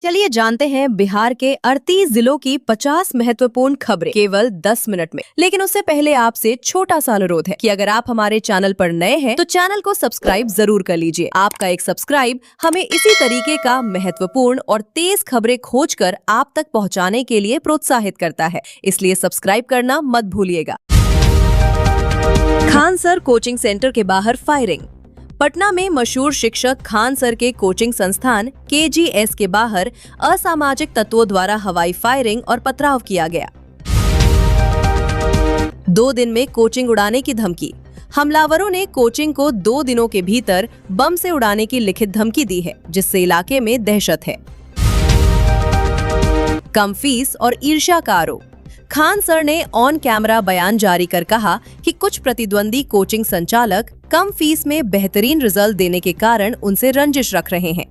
चलिए जानते हैं बिहार के 38 जिलों की 50 महत्वपूर्ण खबरें केवल 10 मिनट में। लेकिन उससे पहले आपसे छोटा सा अनुरोध है कि अगर आप हमारे चैनल पर नए हैं तो चैनल को सब्सक्राइब जरूर कर लीजिए। आपका एक सब्सक्राइब हमें इसी तरीके का महत्वपूर्ण और तेज खबरें खोजकर आप तक पहुंचाने के लिए प्रोत्साहित करता है, इसलिए सब्सक्राइब करना मत भूलिएगा। खान सर कोचिंग सेंटर के बाहर फायरिंग। पटना में मशहूर शिक्षक खान सर के कोचिंग संस्थान KGS के बाहर असामाजिक तत्वों द्वारा हवाई फायरिंग और पथराव किया गया। 2 दिन में कोचिंग उड़ाने की धमकी। हमलावरों ने कोचिंग को 2 दिनों के भीतर बम से उड़ाने की लिखित धमकी दी है, जिससे इलाके में दहशत है। कम फीस और ईर्ष्या का आरोप। खान सर ने ऑन कैमरा बयान जारी कर कहा कि कुछ प्रतिद्वंदी कोचिंग संचालक कम फीस में बेहतरीन रिजल्ट देने के कारण उनसे रंजिश रख रहे हैं।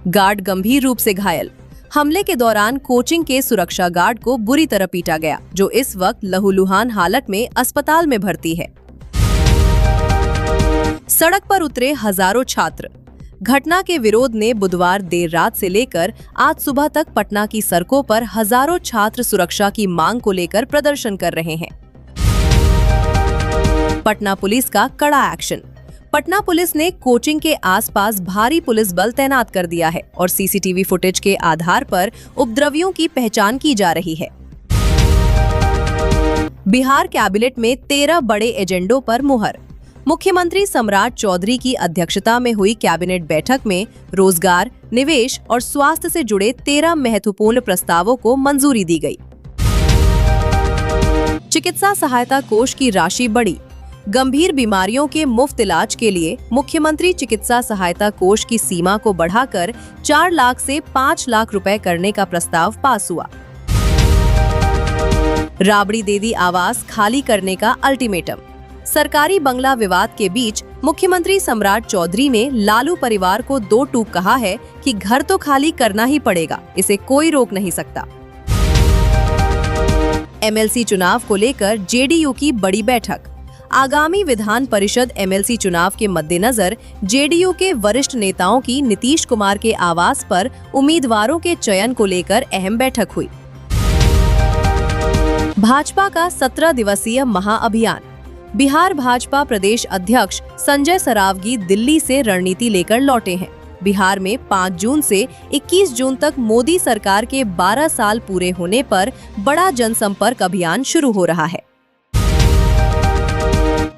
गार्ड गंभीर रूप से घायल। हमले के दौरान कोचिंग के सुरक्षा गार्ड को बुरी तरह पीटा गया, जो इस वक्त लहूलुहान हालत में अस्पताल में भर्ती है। सड़क पर उतरे हजारों छात्र। घटना के विरोध ने बुधवार देर रात से लेकर आज सुबह तक पटना की सड़कों पर हजारों छात्र सुरक्षा की मांग को लेकर प्रदर्शन कर रहे हैं। पटना पुलिस का कड़ा एक्शन। पटना पुलिस ने कोचिंग के आसपास भारी पुलिस बल तैनात कर दिया है और CCTV फुटेज के आधार पर उपद्रवियों की पहचान की जा रही है। बिहार कैबिनेट में 13 बड़े एजेंडों पर मुहर। मुख्यमंत्री सम्राट चौधरी की अध्यक्षता में हुई कैबिनेट बैठक में रोजगार, निवेश और स्वास्थ्य से जुड़े 13 महत्वपूर्ण प्रस्तावों को मंजूरी दी गई। चिकित्सा सहायता कोष की राशि बढ़ी। गंभीर बीमारियों के मुफ्त इलाज के लिए मुख्यमंत्री चिकित्सा सहायता कोष की सीमा को बढ़ाकर 4 लाख से 5 लाख रुपए करने का प्रस्ताव पास हुआ। राबड़ी दे दी आवास खाली करने का अल्टीमेटम। सरकारी बंगला विवाद के बीच मुख्यमंत्री सम्राट चौधरी ने लालू परिवार को 2 टूक कहा है कि घर तो खाली करना ही पड़ेगा, इसे कोई रोक नहीं सकता। MLC चुनाव को लेकर JDU की बड़ी बैठक। आगामी विधान परिषद MLC चुनाव के मद्देनजर JDU के वरिष्ठ नेताओं की नीतीश कुमार के आवास पर उम्मीदवारों के चयन को लेकर अहम बैठक हुई। भाजपा का 17 दिवसीय महाअभियान। बिहार भाजपा प्रदेश अध्यक्ष संजय सरावगी दिल्ली से रणनीति लेकर लौटे हैं। बिहार में 5 जून से 21 जून तक मोदी सरकार के 12 साल पूरे होने पर बड़ा जनसंपर्क अभियान शुरू हो रहा है।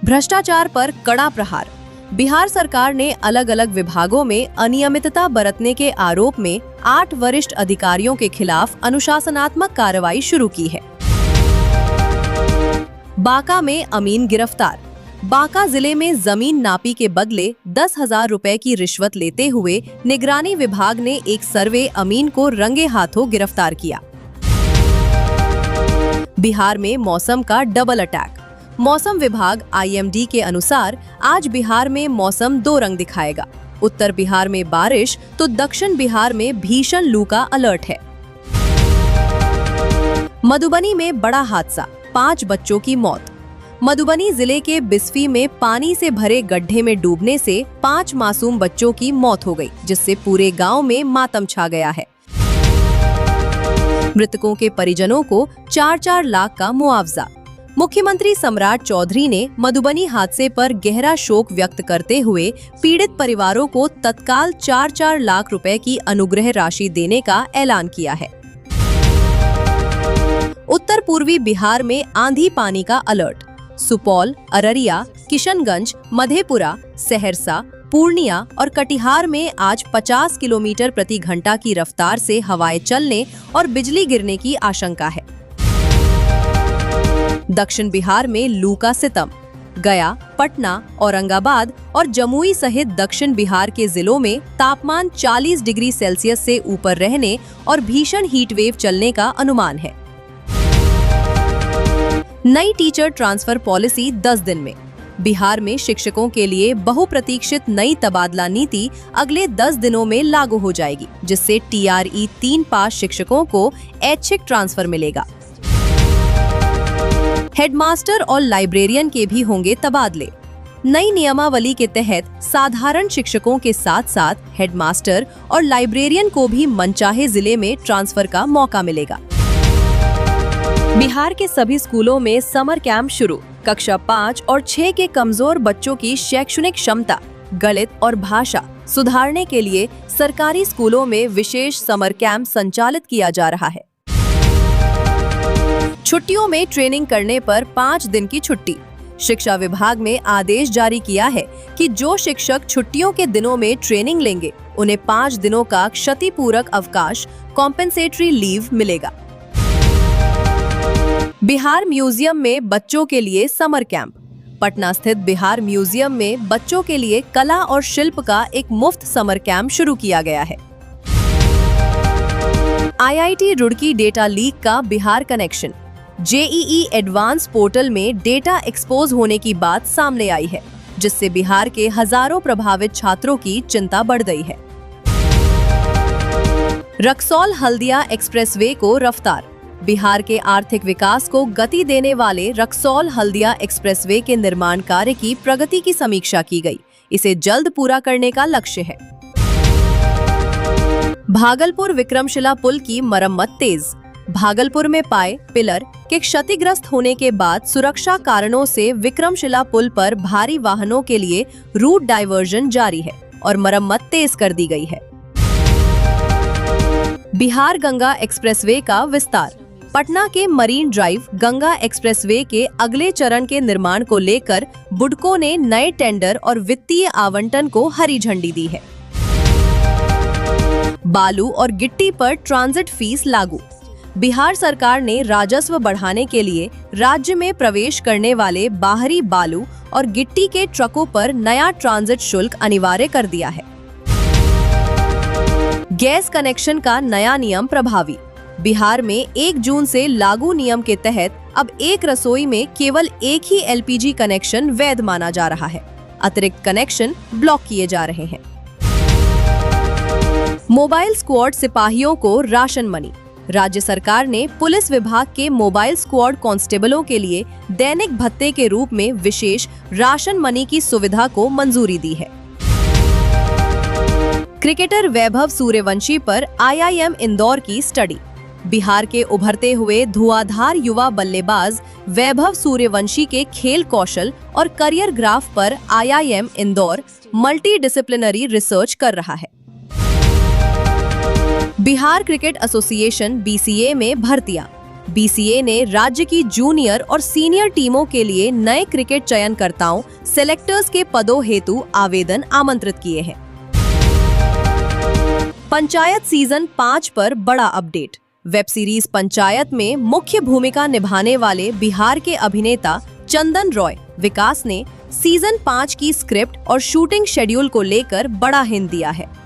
भ्रष्टाचार पर कड़ा प्रहार। बिहार सरकार ने अलग अलग विभागों में अनियमितता बरतने के आरोप में 8 वरिष्ठ अधिकारियों के खिलाफ अनुशासनात्मक कार्रवाई शुरू की है। बांका में अमीन गिरफ्तार। बांका जिले में जमीन नापी के बदले 10,000 रुपए की रिश्वत लेते हुए निगरानी विभाग ने एक सर्वे अमीन को रंगे हाथों गिरफ्तार किया। बिहार में मौसम का डबल अटैक। मौसम विभाग IMD के अनुसार आज बिहार में मौसम 2 रंग दिखाएगा। उत्तर बिहार में बारिश तो दक्षिण बिहार में भीषण लू का अलर्ट है। मधुबनी में बड़ा हादसा, 5 बच्चों की मौत। मधुबनी जिले के बिस्फी में पानी से भरे गड्ढे में डूबने से 5 मासूम बच्चों की मौत हो गई, जिससे पूरे गांव में मातम छा गया है। मृतकों के परिजनों को 4-4 लाख का मुआवजा। मुख्यमंत्री सम्राट चौधरी ने मधुबनी हादसे पर गहरा शोक व्यक्त करते हुए पीड़ित परिवारों को तत्काल 4-4 लाख रुपए की अनुग्रह राशि देने का ऐलान किया है। उत्तर पूर्वी बिहार में आंधी पानी का अलर्ट। सुपौल, अररिया, किशनगंज, मधेपुरा, सहरसा, पूर्णिया और कटिहार में आज 50 किलोमीटर प्रति घंटा की रफ्तार से हवाएं चलने और बिजली गिरने की आशंका है। दक्षिण बिहार में लू का सितम। गया, पटना, औरंगाबाद और जमुई सहित दक्षिण बिहार के जिलों में तापमान 40 डिग्री सेल्सियस से ऊपर रहने और भीषण हीट वेव चलने का अनुमान है। नई टीचर ट्रांसफर पॉलिसी 10 दिन में। बिहार में शिक्षकों के लिए बहुप्रतीक्षित नई तबादला नीति अगले 10 दिनों में लागू हो जाएगी, जिससे TRE 3 पास शिक्षकों को ऐच्छिक ट्रांसफर मिलेगा। हेडमास्टर और लाइब्रेरियन के भी होंगे तबादले। नई नियमावली के तहत साधारण शिक्षकों के साथ साथ हेडमास्टर और लाइब्रेरियन को भी मनचाहे जिले में ट्रांसफर का मौका मिलेगा। बिहार के सभी स्कूलों में समर कैंप शुरू। कक्षा 5 और 6 के कमजोर बच्चों की शैक्षणिक क्षमता, गणित और भाषा सुधारने के लिए सरकारी स्कूलों में विशेष समर कैंप संचालित किया जा रहा है। छुट्टियों में ट्रेनिंग करने पर 5 दिन की छुट्टी। शिक्षा विभाग ने आदेश जारी किया है कि जो शिक्षक छुट्टियों के दिनों में ट्रेनिंग लेंगे उन्हें 5 दिनों का क्षतिपूरक अवकाश कॉम्पेंसेटरी लीव मिलेगा। बिहार म्यूजियम में बच्चों के लिए समर कैंप। पटना स्थित बिहार म्यूजियम में बच्चों के लिए कला और शिल्प का एक मुफ्त समर कैंप शुरू किया गया है। IIT रुड़की डेटा लीक का Bihar connection. JEE advance portal में डेटा एक्सपोज होने की बात सामने आई है, जिससे बिहार के हजारों प्रभावित छात्रों की चिंता बढ़ गई है। रक्सौल हल्दिया एक्सप्रेसवे को रफ्तार। बिहार के आर्थिक विकास को गति देने वाले रक्सौल हल्दिया एक्सप्रेसवे के निर्माण कार्य की प्रगति की समीक्षा की गई। इसे जल्द पूरा करने का लक्ष्य है। भागलपुर विक्रमशिला पुल की मरम्मत तेज। भागलपुर में पाए पिलर के क्षतिग्रस्त होने के बाद सुरक्षा कारणों से विक्रमशिला पुल पर भारी वाहनों के लिए रूट डायवर्जन जारी है और मरम्मत तेज कर दी गई है। बिहार गंगा एक्सप्रेसवे का विस्तार। पटना के मरीन ड्राइव गंगा एक्सप्रेसवे के अगले चरण के निर्माण को लेकर बुडको ने नए टेंडर और वित्तीय आवंटन को हरी झंडी दी है। बालू और गिट्टी पर ट्रांजिट फीस लागू। बिहार सरकार ने राजस्व बढ़ाने के लिए राज्य में प्रवेश करने वाले बाहरी बालू और गिट्टी के ट्रकों पर नया ट्रांजिट शुल्क अनिवार्य कर दिया है। गैस कनेक्शन का नया नियम प्रभावी। बिहार में 1 जून से लागू नियम के तहत अब एक रसोई में केवल एक ही LPG कनेक्शन वैध माना जा रहा है। अतिरिक्त कनेक्शन ब्लॉक किए जा रहे हैं। मोबाइल स्क्वाड सिपाहियों को राशन मनी। राज्य सरकार ने पुलिस विभाग के मोबाइल स्क्वाड कांस्टेबलों के लिए दैनिक भत्ते के रूप में विशेष राशन मनी की सुविधा को मंजूरी दी है। क्रिकेटर वैभव सूर्यवंशी पर IIM इंदौर की स्टडी। बिहार के उभरते हुए धुआंधार युवा बल्लेबाज वैभव सूर्यवंशी के खेल कौशल और करियर ग्राफ पर IIM Indore multi disciplinary research कर रहा है। बिहार क्रिकेट एसोसिएशन BCA में भर्तियां। BCA ने राज्य की जूनियर और सीनियर टीमों के लिए नए क्रिकेट चयनकर्ताओं सेलेक्टर्स के पदों हेतु आवेदन आमंत्रित किए हैं। पंचायत सीजन 5 पर बड़ा अपडेट। वेब सीरीज पंचायत में मुख्य भूमिका निभाने वाले बिहार के अभिनेता चंदन रॉय विकास ने सीजन 5 की स्क्रिप्ट और शूटिंग शेड्यूल को लेकर बड़ा हिंट दिया है।